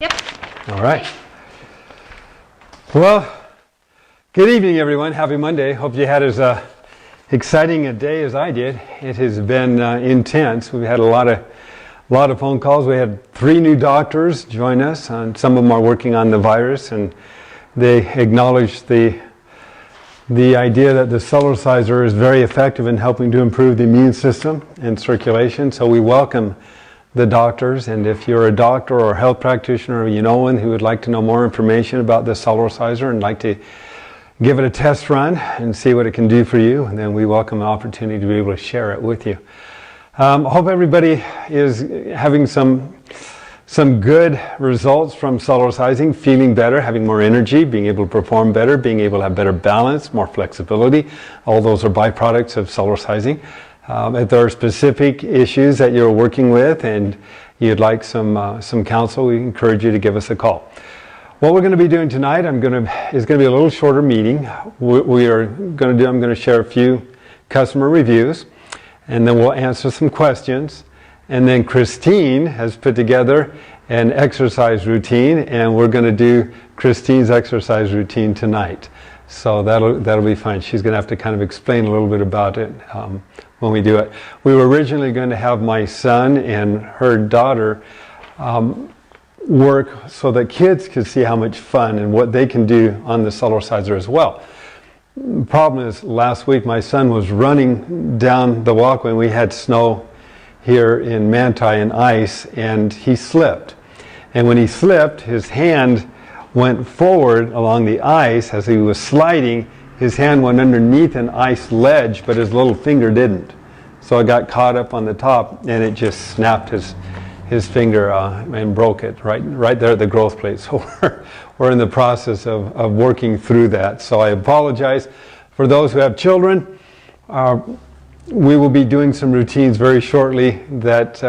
Yep. All right. Well, good evening, everyone. Happy Monday. Hope you had as exciting a day as I did. It has been intense. We've had a lot of phone calls. We had 3 new doctors join us, and some of them are working on the virus, and they acknowledged the idea that the Cellerciser is very effective in helping to improve the immune system and circulation. So we welcome the doctors, and if you're a doctor or a health practitioner or you know one who would like to know more information about the Cellerciser and like to give it a test run and see what it can do for you, and then we welcome the opportunity to be able to share it with you. I hope everybody is having some good results from Cellercising, feeling better, having more energy, being able to perform better, being able to have better balance, more flexibility. All those are byproducts of Cellercising. If there are specific issues that you're working with and you'd like some counsel, we encourage you to give us a call. What we're going to be doing tonight is going to be a little shorter meeting. I'm going to share a few customer reviews, and then we'll answer some questions. And then Christine has put together an exercise routine, and we're going to do Christine's exercise routine tonight. So that'll be fun. She's going to have to kind of explain a little bit about it when we do it. We were originally going to have my son and her daughter work so that kids could see how much fun and what they can do on the Cellerciser as well. The problem is, last week my son was running down the walkway, and we had snow here in Manti and ice, and he slipped. And when he slipped, his hand went forward along the ice. As he was sliding, his hand went underneath an ice ledge, but his little finger didn't. So it got caught up on the top, and it just snapped his finger and broke it right there at the growth plate. So we're in the process of working through that. So I apologize for those who have children. We will be doing some routines very shortly that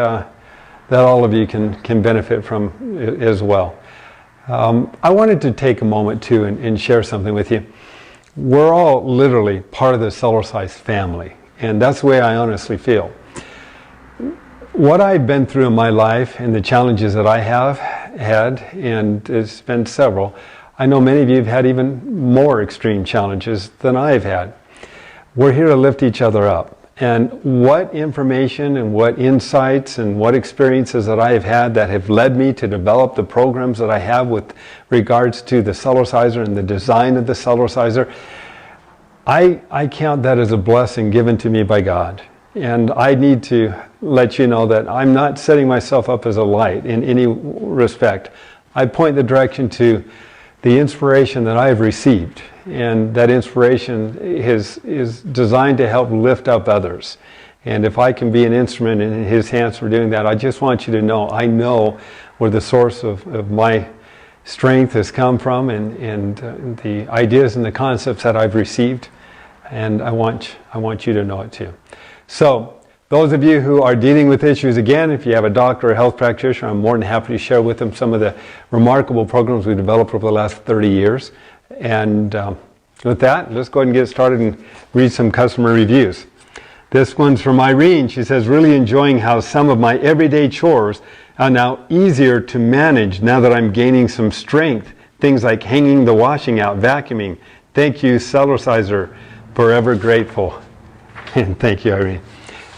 all of you can benefit from as well. I wanted to take a moment too and share something with you. We're all literally part of the Cellercise family, and that's the way I honestly feel. What I've been through in my life and the challenges that I have had, and it's been several, I know many of you have had even more extreme challenges than I've had. We're here to lift each other up. And what information and what insights and what experiences that I have had that have led me to develop the programs that I have with regards to the Cellerciser and the design of the Cellerciser, I count that as a blessing given to me by God. And I need to let you know that I'm not setting myself up as a light in any respect. I point the direction to the inspiration that I have received. And that inspiration is designed to help lift up others. And if I can be an instrument in His hands for doing that, I just want you to know, I know where the source of my strength has come from, and the ideas and the concepts that I've received. And I want you to know it too. So, those of you who are dealing with issues, again, if you have a doctor or a health practitioner, I'm more than happy to share with them some of the remarkable programs we've developed over the last 30 years. And with that, let's go ahead and get started and read some customer reviews. This one's from Irene. She says, really enjoying how some of my everyday chores are now easier to manage now that I'm gaining some strength. Things like hanging the washing out, vacuuming. Thank you, Cellerciser. Forever grateful. And thank you, Irene.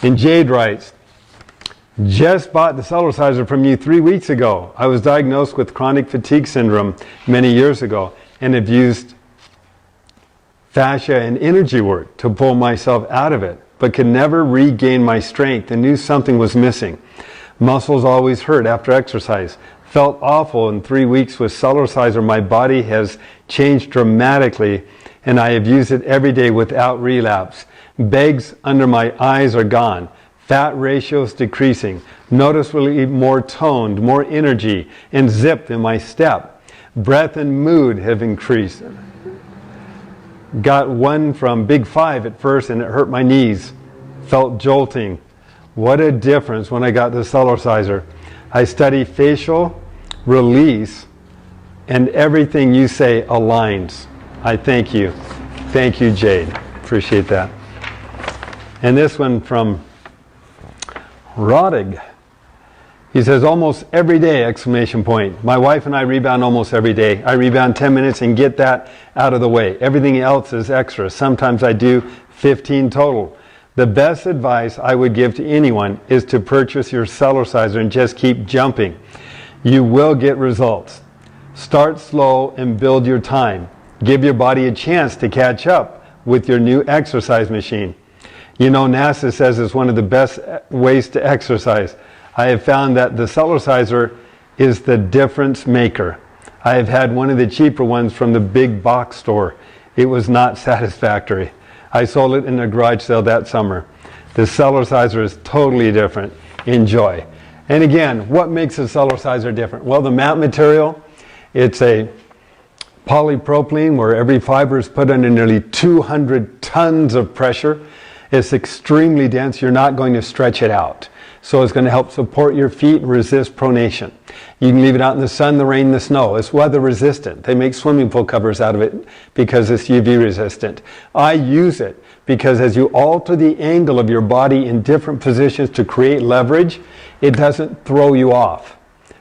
And Jade writes, just bought the Cellerciser from you 3 weeks ago. I was diagnosed with chronic fatigue syndrome many years ago, and have used fascia and energy work to pull myself out of it, but could never regain my strength and knew something was missing. Muscles always hurt after exercise. Felt awful in 3 weeks with Cellerciser. My body has changed dramatically, and I have used it every day without relapse. Bags under my eyes are gone. Fat ratios decreasing. Noticeably more toned, more energy, and zip in my step. Breath and mood have increased. Got one from Big 5 at first, and it hurt my knees. Felt jolting. What a difference when I got the Cellerciser. I study facial, release, and everything you say aligns. I thank you. Thank you, Jade. Appreciate that. And this one from Rodig. He says, almost every day, exclamation point. My wife and I rebound almost every day. I rebound 10 minutes and get that out of the way. Everything else is extra. Sometimes I do 15 total. The best advice I would give to anyone is to purchase your Cellerciser and just keep jumping. You will get results. Start slow and build your time. Give your body a chance to catch up with your new exercise machine. You know, NASA says it's one of the best ways to exercise. I have found that the Cellerciser is the difference maker. I have had one of the cheaper ones from the big box store. It was not satisfactory. I sold it in a garage sale that summer. The Cellerciser is totally different. Enjoy. And again, what makes a Cellerciser different? Well, the mat material, it's a polypropylene where every fiber is put under nearly 200 tons of pressure. It's extremely dense. You're not going to stretch it out. So it's going to help support your feet and resist pronation. You can leave it out in the sun, the rain, the snow. It's weather resistant. They make swimming pool covers out of it because it's UV resistant. I use it because as you alter the angle of your body in different positions to create leverage, it doesn't throw you off.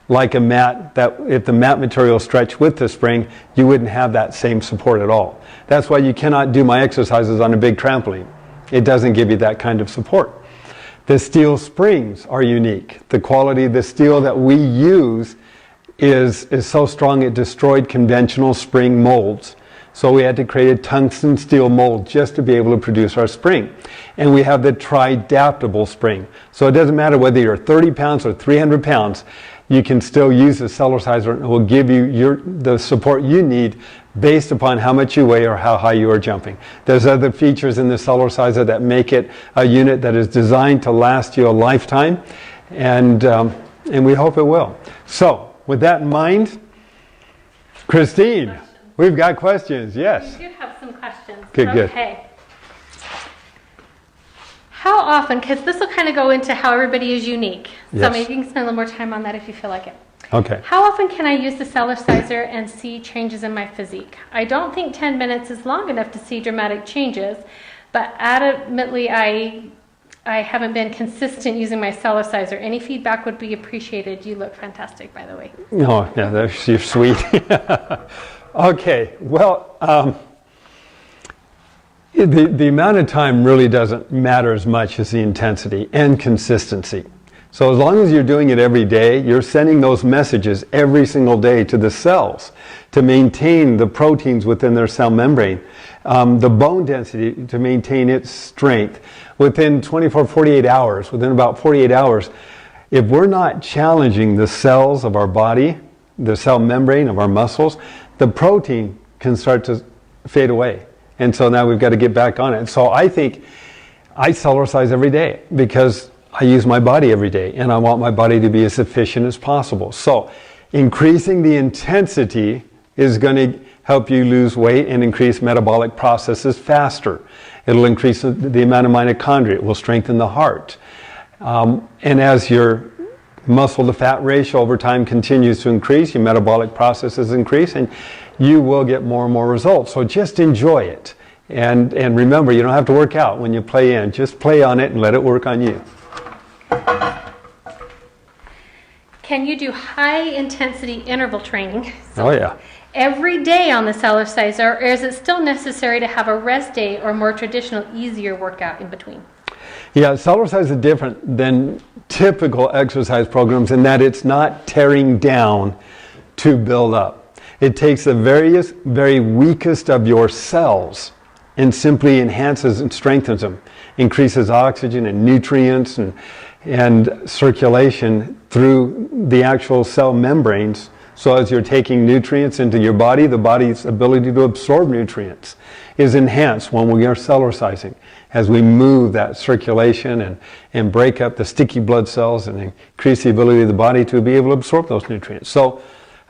Like a mat, that if the mat material stretched with the spring, you wouldn't have that same support at all. That's why you cannot do my exercises on a big trampoline. It doesn't give you that kind of support. The steel springs are unique. The quality of the steel that we use is so strong it destroyed conventional spring molds. So we had to create a tungsten steel mold just to be able to produce our spring. And we have the tri-adaptable spring. So it doesn't matter whether you're 30 pounds or 300 pounds, you can still use the Cellerciser and it will give you the support you need based upon how much you weigh or how high you are jumping. There's other features in the Cellerciser that make it a unit that is designed to last you a lifetime, and we hope it will. So, with that in mind, Christine, we've got questions. Yes. We do have some questions. Good. Okay. How often, because this will kind of go into how everybody is unique, so Yes. maybe you can spend a little more time on that if you feel like it. Okay. How often can I use the Cellerciser and see changes in my physique? I don't think 10 minutes is long enough to see dramatic changes, but adamantly I haven't been consistent using my Cellerciser. Any feedback would be appreciated. You look fantastic, by the way. Oh, yeah, you're sweet. Okay, well, the amount of time really doesn't matter as much as the intensity and consistency. So as long as you're doing it every day, you're sending those messages every single day to the cells to maintain the proteins within their cell membrane, the bone density to maintain its strength. Within 48 hours, within about 48 hours, if we're not challenging the cells of our body, the cell membrane of our muscles, the protein can start to fade away. And so now we've got to get back on it. So I think I Cellercise every day because I use my body every day and I want my body to be as efficient as possible. So increasing the intensity is going to help you lose weight and increase metabolic processes faster. It'll increase the amount of mitochondria. It will strengthen the heart. And as your muscle to fat ratio over time continues to increase, your metabolic processes increase, and you will get more and more results. So just enjoy it. And remember, you don't have to work out when you play in. Just play on it and let it work on you. Can you do high intensity interval training? Oh yeah. Every day on the Cellerciser, or is it still necessary to have a rest day or more traditional, easier workout in between? Yeah, Cellercise is different than typical exercise programs in that it's not tearing down to build up. It takes the very weakest of your cells and simply enhances and strengthens them, increases oxygen and nutrients and circulation through the actual cell membranes. So as you're taking nutrients into your body, the body's ability to absorb nutrients is enhanced when we are Cellercising, as we move that circulation and break up the sticky blood cells and increase the ability of the body to be able to absorb those nutrients. So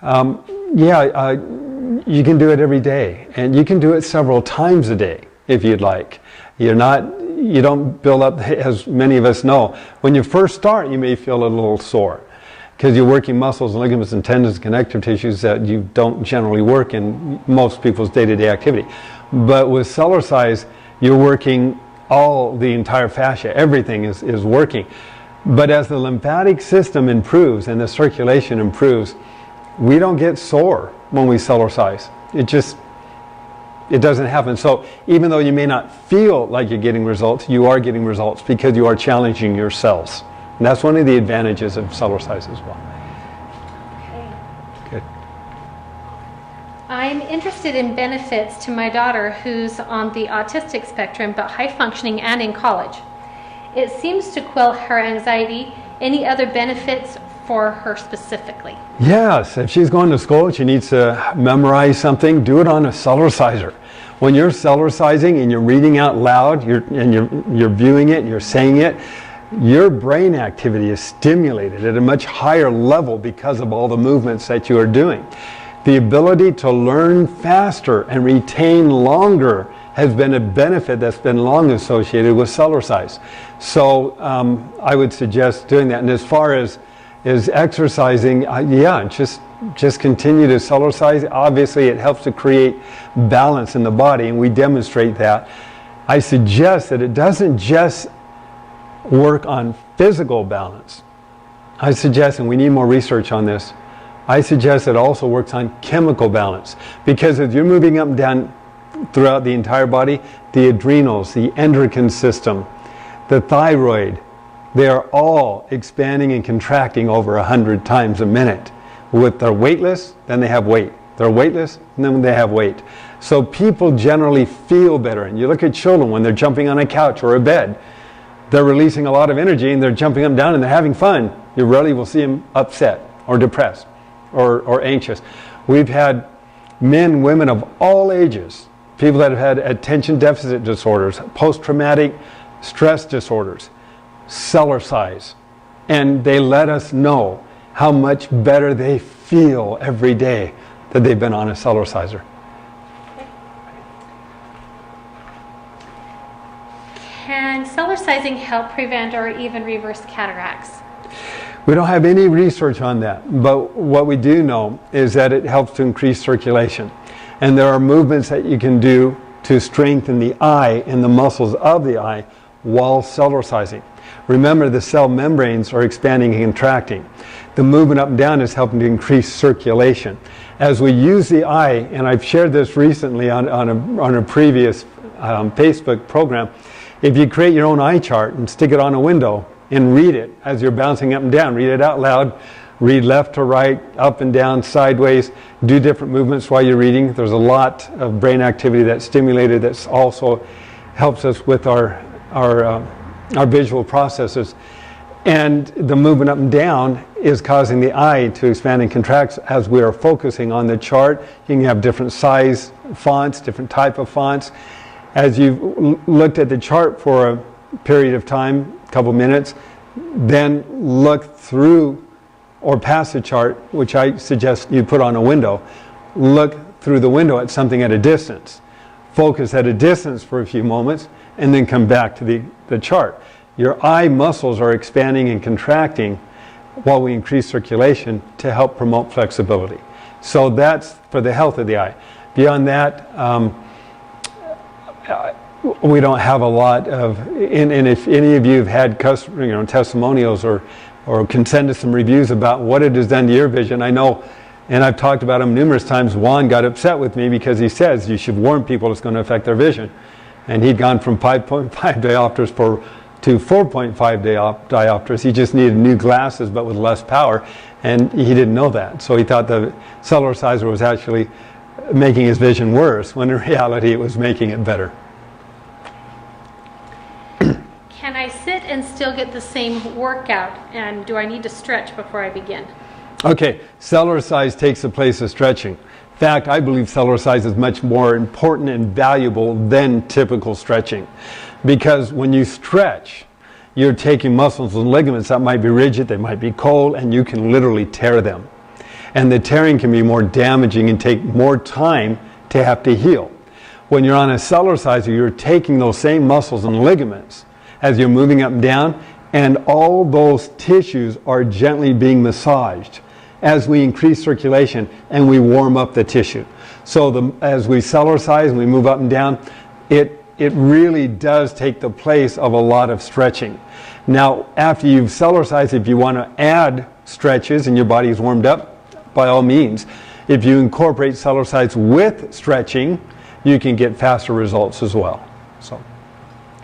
you can do it every day, and you can do it several times a day if you'd like. You don't build up, as many of us know. When you first start, you may feel a little sore because you're working muscles and ligaments and tendons and connective tissues that you don't generally work in most people's day-to-day activity. But with Cellercise, you're working the entire fascia. Everything is working. But as the lymphatic system improves and the circulation improves, we don't get sore when we Cellercise. It doesn't happen. So even though you may not feel like you're getting results, you are getting results because you are challenging your cells. And that's one of the advantages of Cellercise as well. Okay. Good. I'm interested in benefits to my daughter who's on the autistic spectrum but high functioning and in college. It seems to quell her anxiety. Any other benefits for her specifically? Yes, if she's going to school and she needs to memorize something, do it on a Cellerciser. When you're Cellercising and you're reading out loud, you're viewing it, you're saying it, your brain activity is stimulated at a much higher level because of all the movements that you are doing. The ability to learn faster and retain longer has been a benefit that's been long associated with Cellercise. So I would suggest doing that. And as far as exercising, just continue to Cellercise. Obviously, it helps to create balance in the body, and we demonstrate that. I suggest that it doesn't just work on physical balance. I suggest, and we need more research on this, I suggest it also works on chemical balance. Because as you're moving up and down throughout the entire body, the adrenals, the endocrine system, the thyroid, they are all expanding and contracting over 100 times a minute. With their weightless, then they have weight. They're weightless, and then they have weight. So people generally feel better. And you look at children when they're jumping on a couch or a bed, they're releasing a lot of energy and they're jumping up and down and they're having fun. You rarely will see them upset or depressed or anxious. We've had men, women of all ages, people that have had attention deficit disorders, post-traumatic stress disorders, Cellercise, and they let us know how much better they feel every day that they've been on a Cellerciser. Can Cellercising help prevent or even reverse cataracts? We don't have any research on that, but what we do know is that it helps to increase circulation. And there are movements that you can do to strengthen the eye and the muscles of the eye while Cellercising. Remember, the cell membranes are expanding and contracting. The movement up and down is helping to increase circulation. As we use the eye, and I've shared this recently on a previous Facebook program, if you create your own eye chart and stick it on a window and read it as you're bouncing up and down, read it out loud, read left to right, up and down, sideways, do different movements while you're reading. There's a lot of brain activity that's stimulated that also helps us with our visual processes. And the movement up and down is causing the eye to expand and contract as we are focusing on the chart. You can have different size fonts, different type of fonts. As you've looked at the chart for a period of time, a couple minutes, then look through or past the chart, which I suggest you put on a window. Look through the window at something at a distance. Focus at a distance for a few moments and then come back to the chart. Your eye muscles are expanding and contracting while we increase circulation to help promote flexibility. So that's for the health of the eye. Beyond that, we don't have a lot of, and if any of you have had testimonials or can send us some reviews about what it has done to your vision, I know, and I've talked about them numerous times, Juan got upset with me because he says you should warn people it's going to affect their vision. And he'd gone from 5.5 diopters to 4.5 diopters. He just needed new glasses but with less power, and he didn't know that. So he thought the Cellerciser was actually making his vision worse, when in reality it was making it better. Can I sit and still get the same workout, and do I need to stretch before I begin? Okay, Cellercise takes the place of stretching. In fact, I believe Cellercise is much more important and valuable than typical stretching. Because when you stretch, you're taking muscles and ligaments that might be rigid, they might be cold, and you can literally tear them. And the tearing can be more damaging and take more time to have to heal. When you're on a Cellerciser, you're taking those same muscles and ligaments as you're moving up and down, and all those tissues are gently being massaged as we increase circulation and we warm up the tissue. So as we Cellercise and we move up and down, it it really does take the place of a lot of stretching. Now, after you've Cellercised, if you want to add stretches and your body is warmed up, by all means. If you incorporate Cellercise with stretching, you can get faster results as well. So.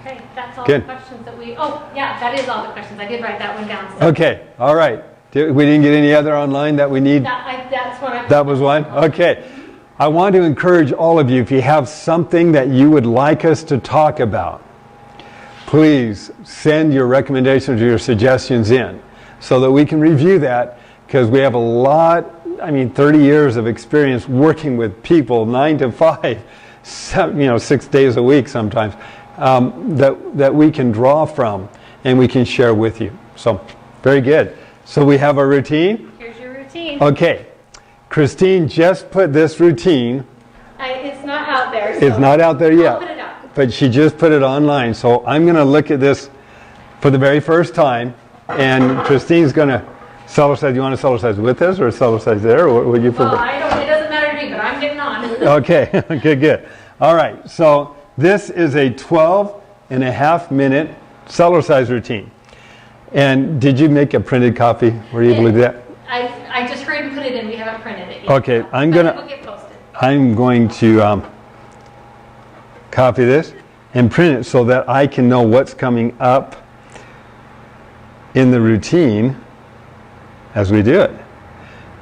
Okay, that's all Good. the questions that we, oh, yeah, that is all the questions. I did write that one down. So. Okay, all right. We didn't get any other online that we need? That's what I. That was one? Okay. I want to encourage all of you, if you have something that you would like us to talk about, please send your recommendations or your suggestions in so that we can review that, because we have a lot, 30 years of experience working with people 9 to 5, 6 days a week sometimes, that we can draw from and we can share with you. So, very good. So we have our routine. Here's your routine. Okay. Christine just put this routine. It's not out there. So It's not out there yet. I'll put it up. But she just put it online. So I'm going to look at this for the very first time. And Christine's going to Cellercise. You want to Cellercise with us or Cellercise there? Or what would you prefer? Well, it doesn't matter to me, but I'm getting on. Okay. Good. All right. So this is a 12.5-minute Cellercise routine. And did you make a printed copy? Were you able to do that? I just heard and put it in. We haven't printed it yet. Okay, It will get posted. I'm going to copy this and print it so that I can know what's coming up in the routine as we do it.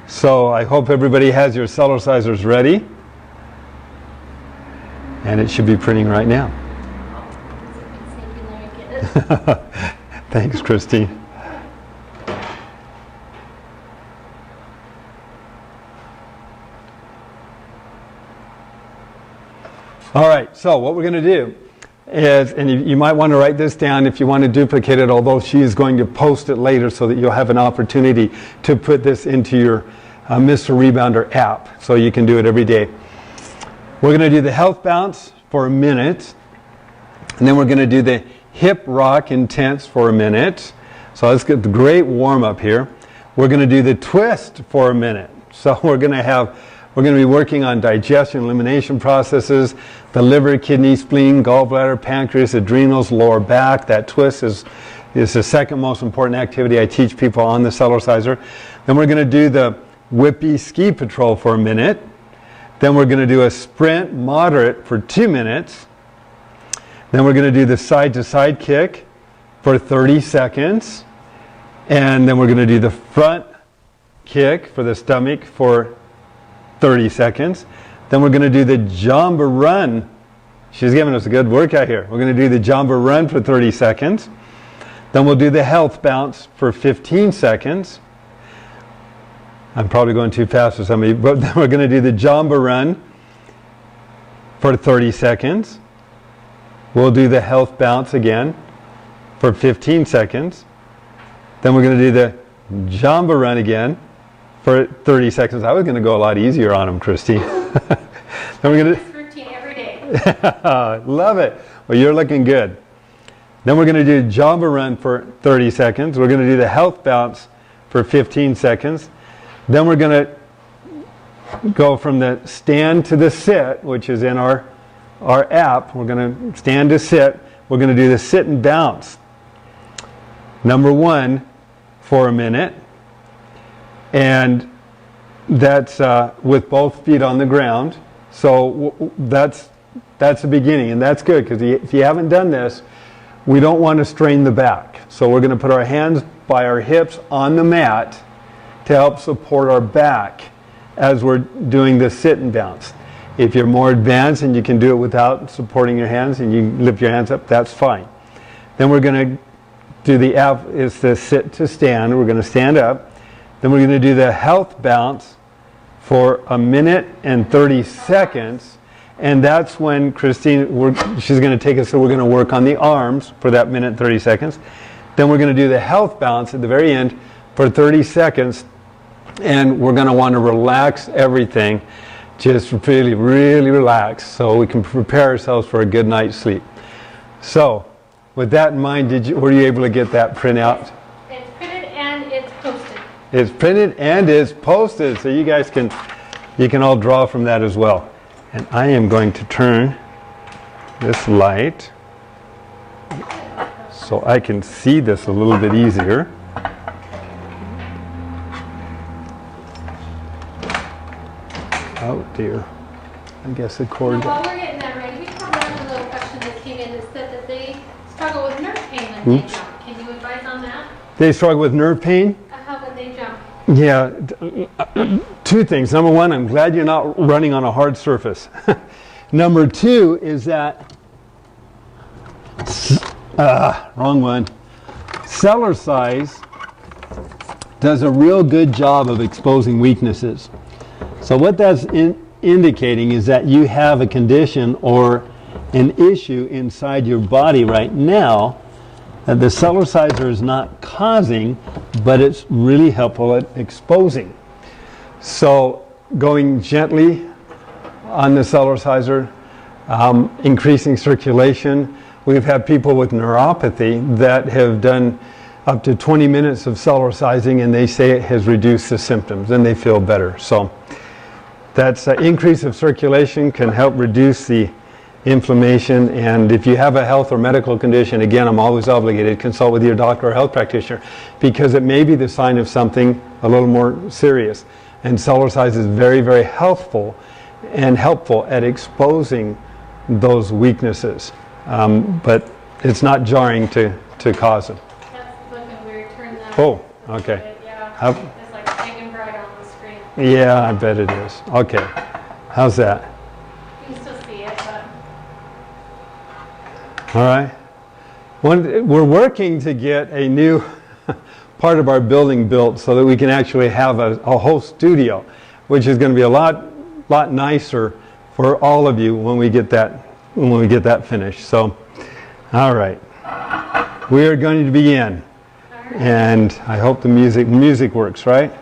So I hope everybody has your Cellercisers ready, and it should be printing right now. Thanks, Christine. All right, so what we're going to do is, and you might want to write this down if you want to duplicate it, although she is going to post it later so that you'll have an opportunity to put this into your Mr. Rebounder app, so you can do it every day. We're going to do the health bounce for a minute, and then we're going to do the hip rock intense for a minute. So let's get the great warm up here. We're going to do the twist for a minute. So we're going to be working on digestion, elimination processes, the liver, kidney, spleen, gallbladder, pancreas, adrenals, lower back. That twist is the second most important activity I teach people on the Cellerciser. Then we're going to do the whippy ski patrol for a minute. Then we're going to do a sprint moderate for 2 minutes. Then we're going to do the side-to-side kick for 30 seconds. And then we're going to do the front kick for the stomach for 30 seconds. Then we're going to do the Jamba run. She's giving us a good workout here. We're going to do the Jamba run for 30 seconds. Then we'll do the health bounce for 15 seconds. I'm probably going too fast for some of you, but then we're going to do the Jamba run for 30 seconds. We'll do the health bounce again for 15 seconds. Then we're going to do the Jamba run again for 30 seconds. I was going to go a lot easier on them, Christine. Then we're going to routine every day. love it. Well, you're looking good. Then we're going to do Jamba run for 30 seconds. We're going to do the health bounce for 15 seconds. Then we're going to go from the stand to the sit, which is in our app. We're going to stand to sit. We're going to do the sit and bounce. Number 1 for a minute. And that's with both feet on the ground. So that's the beginning, and that's good, because if you haven't done this, we don't want to strain the back. So we're going to put our hands by our hips on the mat to help support our back as we're doing the sit and bounce. If you're more advanced and you can do it without supporting your hands and you lift your hands up, that's fine. Then we're going to do it's the sit to stand. We're going to stand up. Then we're going to do the health bounce for 1 minute and 30 seconds. And that's when Christine, she's going to take us, so we're going to work on the arms for that minute and 30 seconds. Then we're going to do the health bounce at the very end for 30 seconds. And we're going to want to relax everything. Just really, really relax so we can prepare ourselves for a good night's sleep. So, with that in mind, were you able to get that print out? It's printed and it's posted. It's printed and it's posted, so you guys can all draw from that as well. And I am going to turn this light so I can see this a little bit easier. Oh dear. I guess the cord. While we're getting that ready, we have another little question that came in that said that they struggle with nerve pain when they jump. Can you advise on that? They struggle with nerve pain? How would they jump? Yeah, two things. Number one, I'm glad you're not running on a hard surface. Number two is that, wrong one. Cellercise does a real good job of exposing weaknesses. So what that's indicating is that you have a condition or an issue inside your body right now that the Cellerciser is not causing, but it's really helpful at exposing. So going gently on the Cellerciser, increasing circulation. We've had people with neuropathy that have done up to 20 minutes of Cellercising, and they say it has reduced the symptoms and they feel better. So that's increase of circulation can help reduce the inflammation, and if you have a health or medical condition, again, I'm always obligated to consult with your doctor or health practitioner because it may be the sign of something a little more serious. And Cellercise is very, very helpful at exposing those weaknesses, but it's not jarring to cause them. That's looking weird. Turn that. Oh, okay. Yeah, it's like hanging bright on the screen. Yeah, I bet it is. Okay, how's that? You can still see it, but. All right. We're working to get a new part of our building built so that we can actually have a whole studio, which is going to be a lot nicer for all of you when we get that finished. So, all right, we are going to begin, and I hope the music works, right,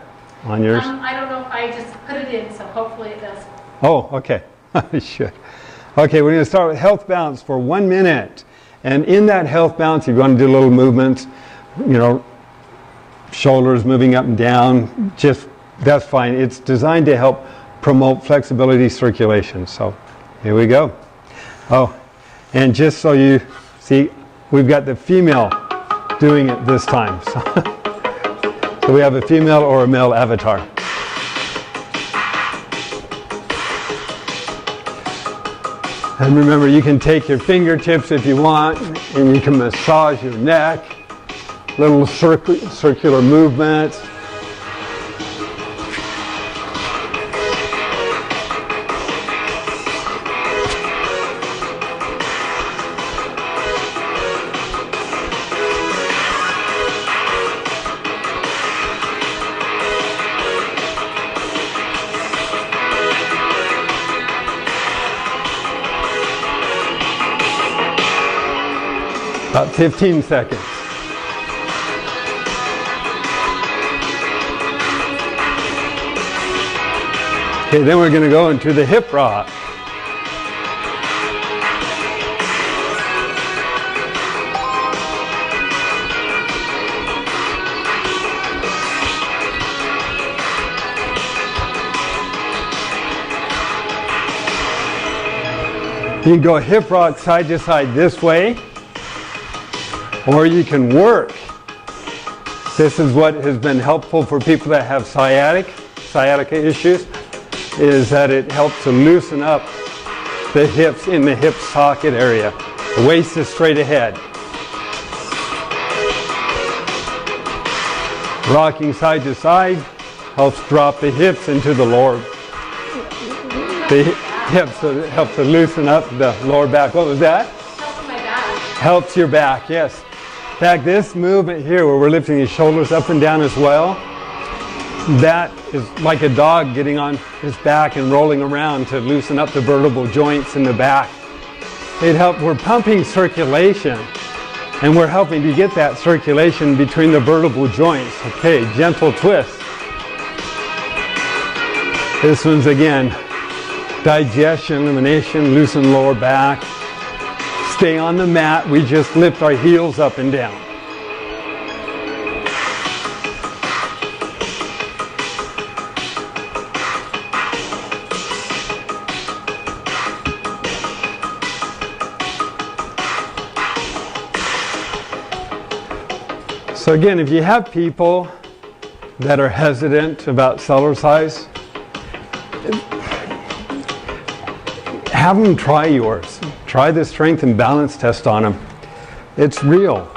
on yours. I don't know if I just put it in, so hopefully it does. Oh, okay. I should. Okay, we're going to start with health bounce for 1 minute. And in that health bounce, you're going to do little movements, shoulders moving up and down. That's fine. It's designed to help promote flexibility, circulation. So here we go. Oh, and just so you see, we've got the female doing it this time. So we have a female or a male avatar. And remember, you can take your fingertips if you want, and you can massage your neck, little circular movements. About 15 seconds. Okay, then we're going to go into the hip rock. You can go hip rock side to side this way, or you can work. This is what has been helpful for people that have sciatica issues, is that it helps to loosen up the hips in the hip socket area. The waist is straight ahead. Rocking side to side helps drop the hips into the lower. The hips, so it helps to loosen up the lower back. What was that? Helps my back. Helps your back, yes. In fact, this movement here where we're lifting his shoulders up and down as well, that is like a dog getting on his back and rolling around to loosen up the vertebral joints in the back. We're pumping circulation, and we're helping to get that circulation between the vertebral joints. Okay, gentle twist. This one's again, digestion, elimination, loosen lower back. Stay on the mat, we just lift our heels up and down. So again, if you have people that are hesitant about Cellercise, have them try yours. Try the strength and balance test on them. It's real.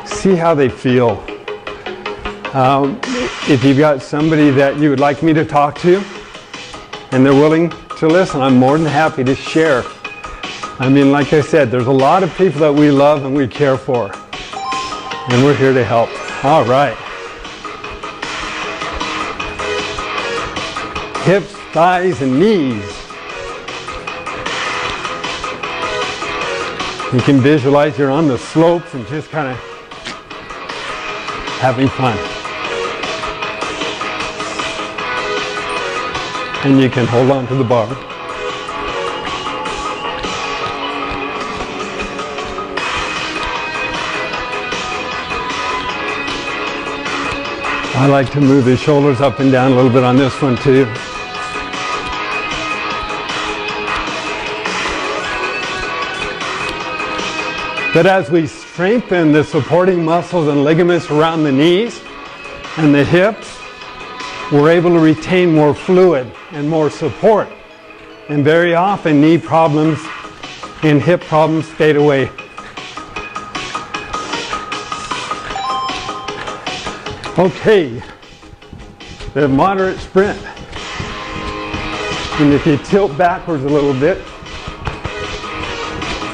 See how they feel. If you've got somebody that you would like me to talk to and they're willing to listen, I'm more than happy to share. I mean, like I said, there's a lot of people that we love and we care for, and we're here to help. All right. Hips, thighs, and knees. You can visualize you're on the slopes and just kind of having fun. And you can hold on to the bar. I like to move the shoulders up and down a little bit on this one too. But as we strengthen the supporting muscles and ligaments around the knees and the hips, we're able to retain more fluid and more support. And very often knee problems and hip problems fade away. Okay, the moderate sprint. And if you tilt backwards a little bit,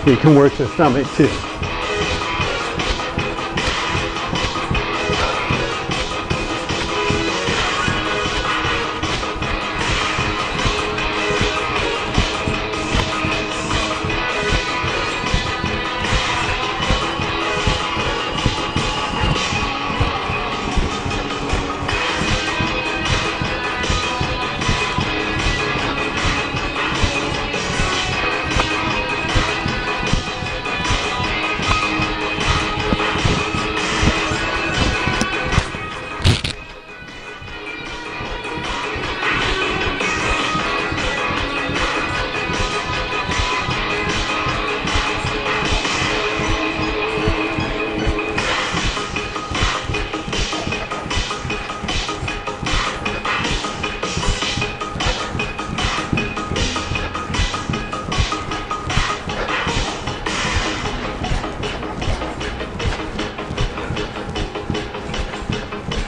you can work the stomach too.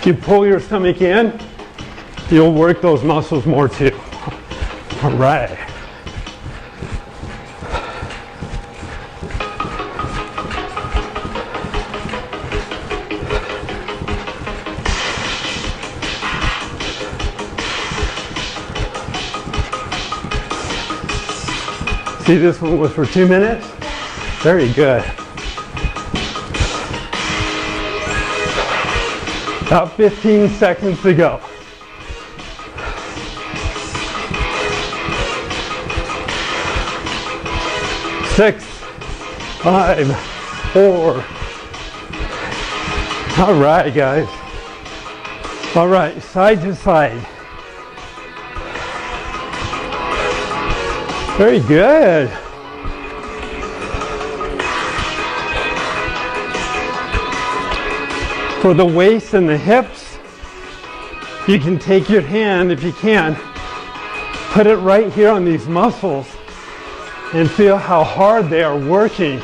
If you pull your stomach in, you'll work those muscles more too. All right. See, this one was for 2 minutes? Very good. About 15 seconds to go. Six, 5, 4. All right, guys. All right, side to side. Very good. For the waist and the hips, you can take your hand, if you can, put it right here on these muscles and feel how hard they are working.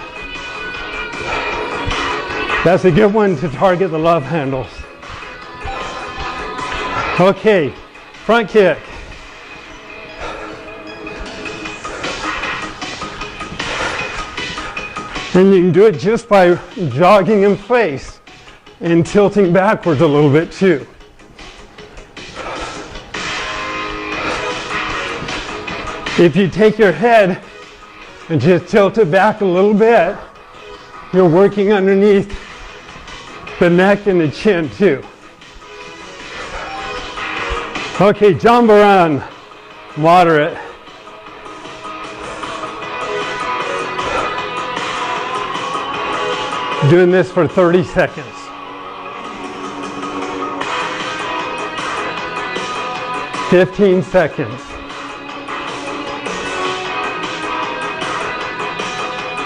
That's a good one to target the love handles. Okay, front kick. And you can do it just by jogging in place and tilting backwards a little bit too. If you take your head and just tilt it back a little bit, you're working underneath the neck and the chin too. Okay, jambaran, moderate. Doing this for 30 seconds. Fifteen seconds.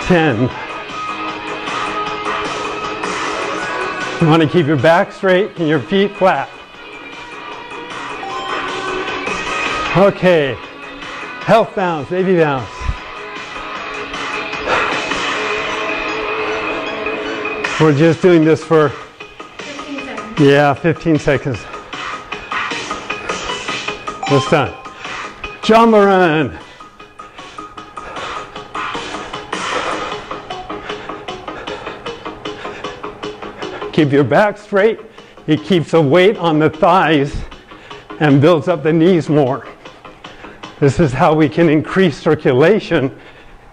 10. You want to keep your back straight and your feet flat. Okay, health bounce, baby bounce. We're just doing this for 15 seconds. Yeah, 15 seconds. It's done. Jumbo run. Keep your back straight. It keeps the weight on the thighs and builds up the knees more. This is how we can increase circulation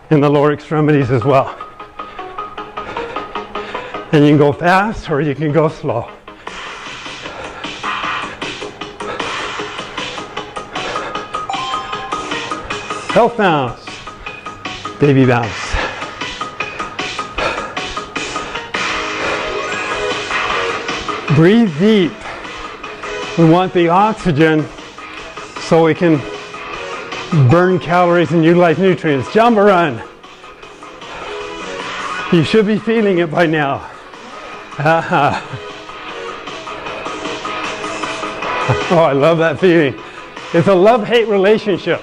in the lower extremities as well. And you can go fast or you can go slow. Health bounce, baby bounce. Breathe deep. We want the oxygen so we can burn calories and utilize nutrients. Jump or run. You should be feeling it by now. Oh, I love that feeling. It's a love-hate relationship.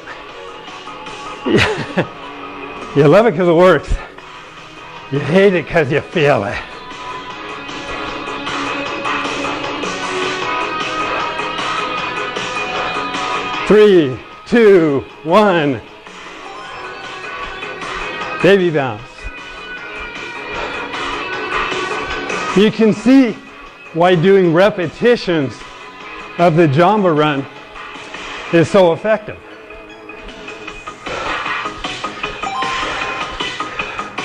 You love it because it works. You hate it because you feel it. Three, two, one. Baby bounce. You can see why doing repetitions of the Jamba run is so effective.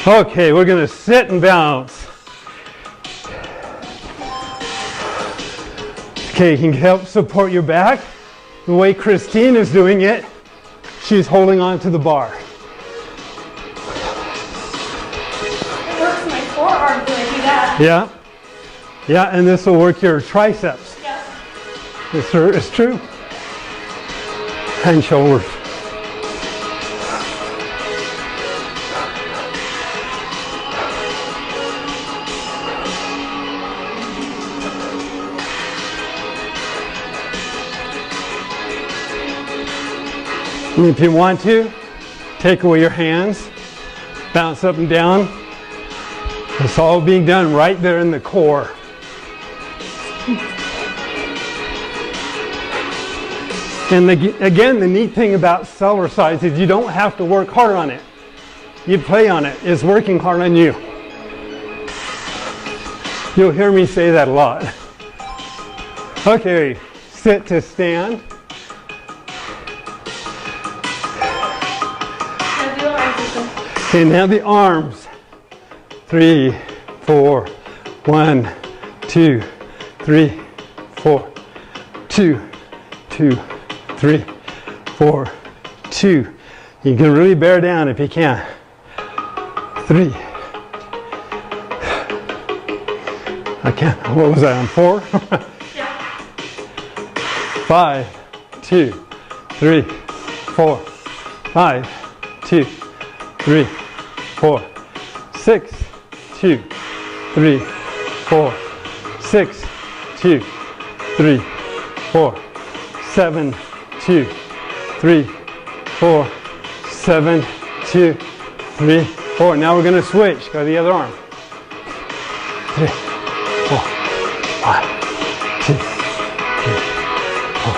Okay, we're going to sit and bounce. Okay, you can help support your back. The way Christine is doing it, she's holding on to the bar. It works my forearm when I do that. Yeah. Yeah, and this will work your triceps. Yeah. It's true. And shoulders. And if you want to, take away your hands, bounce up and down. It's all being done right there in the core. And again, the neat thing about Cellercise is you don't have to work hard on it. You play on it. It's working hard on you. You'll hear me say that a lot. Okay, sit to stand. Okay, now the arms. 3, 4, 1, 2, 3, 4, 2, 2, 3, 4, 2. You can really bear down if you can. 3. I can't. What was I on? 4? Yeah. 5, 2, 3, 4, 5, 2, 3, 4, 6, 2, 3, 4, 6, 2, 3, 4, 7, 2, 3, 4, 7, 2, 3, 4. Now we're going to switch. Go to the other arm. 3, 4, 5, 2, 3, 4,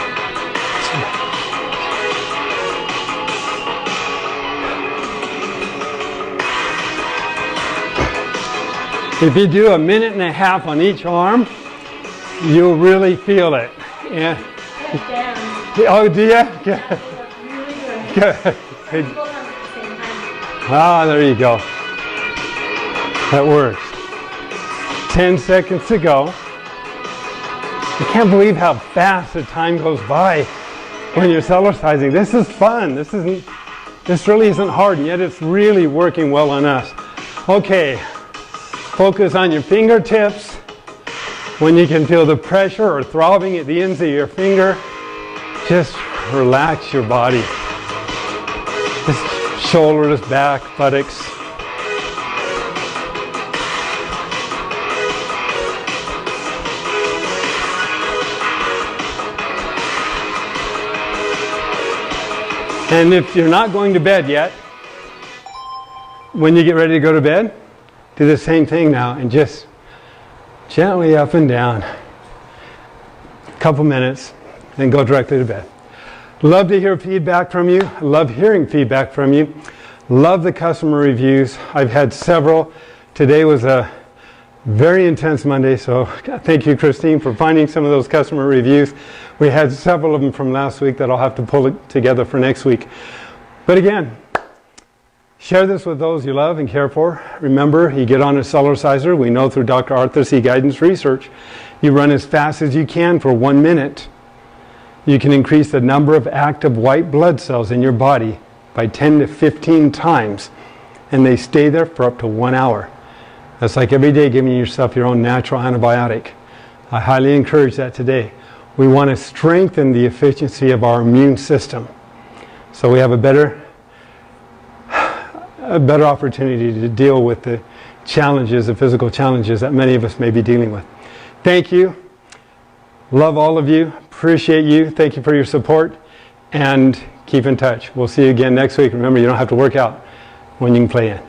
2. If you do 1.5 minutes on each arm, you'll really feel it. Yeah. Oh, do you? Good. Really Good. Good. Both arms at the same time. Ah, there you go. That works. 10 seconds to go. I can't believe how fast the time goes by when you're Cellercising. This is fun. This really isn't hard, and yet it's really working well on us. Okay, focus on your fingertips. When you can feel the pressure or throbbing at the ends of your finger, just relax your body. Just shoulders, back, buttocks. And if you're not going to bed yet, when you get ready to go to bed, do the same thing now and just gently up and down. A couple minutes, then go directly to bed. Love to hear feedback from you. Love hearing feedback from you. Love the customer reviews. I've had several. Today was a very intense Monday, so thank you, Christine, for finding some of those customer reviews. We had several of them from last week that I'll have to pull it together for next week. But again, share this with those you love and care for. Remember, you get on a Cellerciser. We know through Dr. Autistic guidance research, you run as fast as you can for 1 minute. You can increase the number of active white blood cells in your body by 10 to 15 times, and they stay there for up to 1 hour. That's like every day giving yourself your own natural antibiotic. I highly encourage that today. We want to strengthen the efficiency of our immune system so we have a better opportunity to deal with the challenges, the physical challenges that many of us may be dealing with. Thank you. Love all of you. Appreciate you. Thank you for your support. And keep in touch. We'll see you again next week. Remember, you don't have to work out when you can play in.